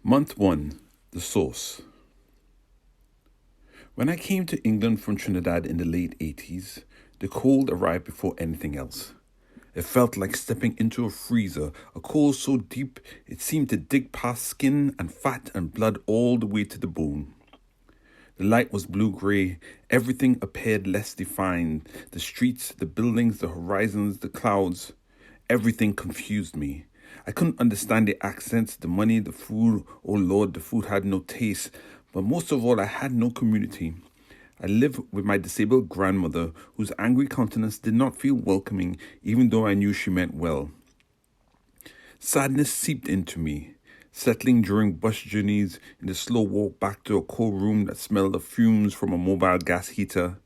Month 1. The Source. When I came to England from Trinidad in the late 80s, the cold arrived before anything else. It felt like stepping into a freezer, a cold so deep it seemed to dig past skin and fat and blood all the way to the bone. The light was blue-grey, everything appeared less defined, the streets, the buildings, the horizons, the clouds. Everything confused me. I couldn't understand the accents, the money, the food. Oh Lord, the food had no taste. But most of all, I had no community. I lived with my disabled grandmother, whose angry countenance did not feel welcoming, even though I knew she meant well. Sadness seeped into me, settling during bus journeys, in the slow walk back to a cold room that smelled of fumes from a mobile gas heater.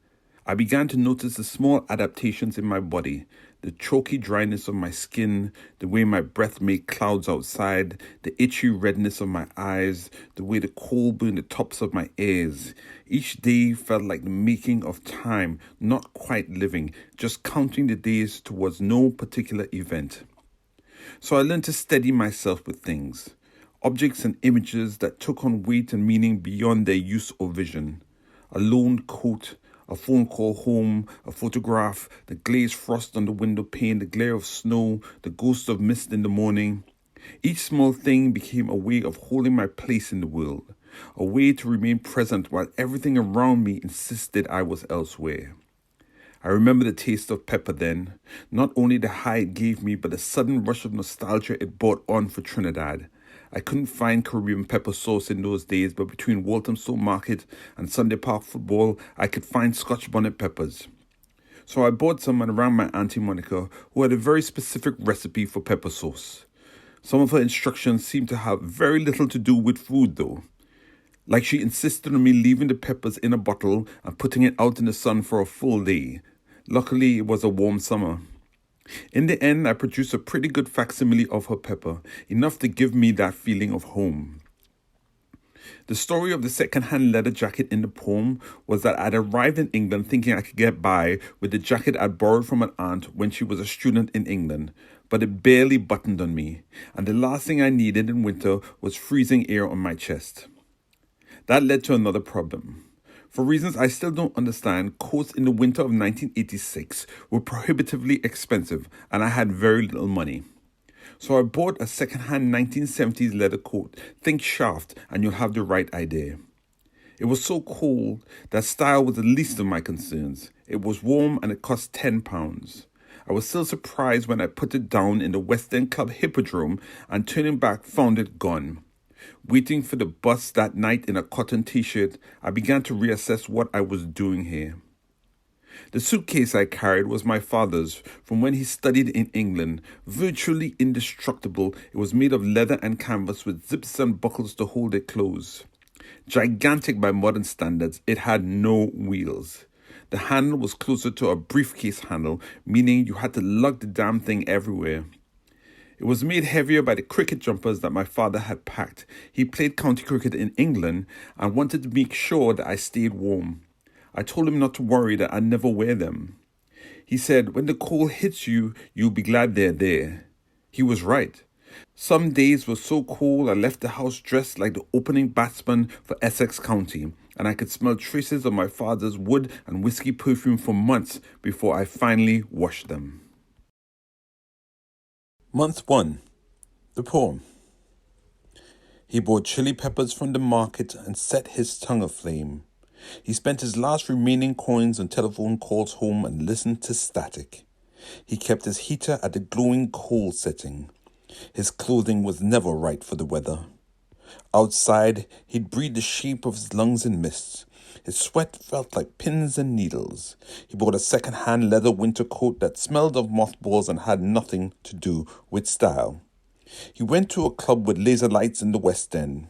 I began to notice the small adaptations in my body, the choky dryness of my skin, the way my breath made clouds outside, the itchy redness of my eyes, the way the cold burned the tops of my ears. Each day felt like the making of time, not quite living, just counting the days towards no particular event. So I learned to steady myself with things, objects and images that took on weight and meaning beyond their use or vision. A lone coat, a phone call home, a photograph, the glazed frost on the window pane, the glare of snow, the ghost of mist in the morning. Each small thing became a way of holding my place in the world, a way to remain present while everything around me insisted I was elsewhere. I remember the taste of pepper then, not only the high it gave me, but the sudden rush of nostalgia it brought on for Trinidad. I couldn't find Caribbean pepper sauce in those days, but between Walthamstow Market and Sunday Park football, I could find Scotch bonnet peppers. So I bought some and rang my Auntie Monica, who had a very specific recipe for pepper sauce. Some of her instructions seemed to have very little to do with food, though. Like she insisted on me leaving the peppers in a bottle and putting it out in the sun for a full day. Luckily, it was a warm summer. In the end, I produced a pretty good facsimile of her pepper, enough to give me that feeling of home. The story of the second-hand leather jacket in the poem was that I'd arrived in England thinking I could get by with the jacket I'd borrowed from an aunt when she was a student in England, but it barely buttoned on me, and the last thing I needed in winter was freezing air on my chest. That led to another problem. For reasons I still don't understand, coats in the winter of 1986 were prohibitively expensive, and I had very little money. So I bought a second-hand 1970s leather coat. Think shaft, and you'll have the right idea. It was so cold that style was the least of my concerns. It was warm, and it cost £10. I was still surprised when I put it down in the West End Club Hippodrome and turning back found it gone. Waiting for the bus that night in a cotton t-shirt, I began to reassess what I was doing here. The suitcase I carried was my father's from when he studied in England, virtually indestructible. It was made of leather and canvas with zips and buckles to hold it closed. Gigantic by modern standards, it had no wheels. The handle was closer to a briefcase handle, meaning you had to lug the damn thing everywhere. It was made heavier by the cricket jumpers that my father had packed. He played county cricket in England and wanted to make sure that I stayed warm. I told him not to worry, that I'd never wear them. He said, when the cold hits you, you'll be glad they're there. He was right. Some days were so cold I left the house dressed like the opening batsman for Essex County, and I could smell traces of my father's wood and whiskey perfume for months before I finally washed them. Month 1. The poem. He bought chili peppers from the market and set his tongue aflame. He spent his last remaining coins on telephone calls home and listened to static. He kept his heater at the glowing coal setting. His clothing was never right for the weather. Outside, he'd breathe the shape of his lungs in mist. His sweat felt like pins and needles. He bought a second-hand leather winter coat that smelled of mothballs and had nothing to do with style. He went to a club with laser lights in the West End.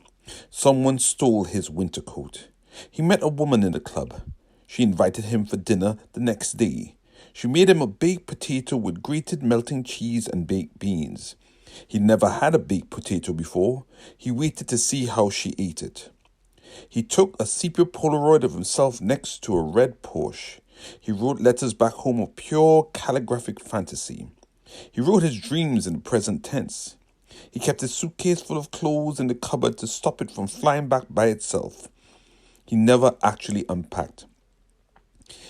Someone stole his winter coat. He met a woman in the club. She invited him for dinner the next day. She made him a baked potato with grated melting cheese and baked beans. He'd never had a baked potato before. He waited to see how she ate it. He took a sepia Polaroid of himself next to a red Porsche. He wrote letters back home of pure calligraphic fantasy. He wrote his dreams in the present tense. He kept his suitcase full of clothes in the cupboard to stop it from flying back by itself. He never actually unpacked.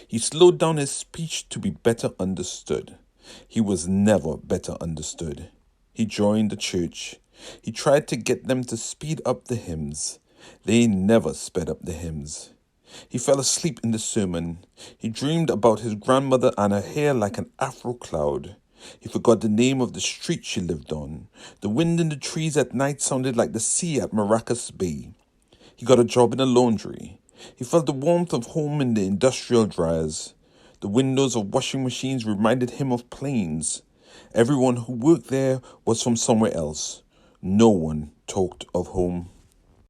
He slowed down his speech to be better understood. He was never better understood. He joined the church. He tried to get them to speed up the hymns. They never sped up the hymns. He fell asleep in the sermon. He dreamed about his grandmother and her hair like an afro cloud. He forgot the name of the street she lived on. The wind in the trees at night sounded like the sea at Maracas Bay. He got a job in a laundry. He felt the warmth of home in the industrial dryers. The windows of washing machines reminded him of planes. Everyone who worked there was from somewhere else. No one talked of home.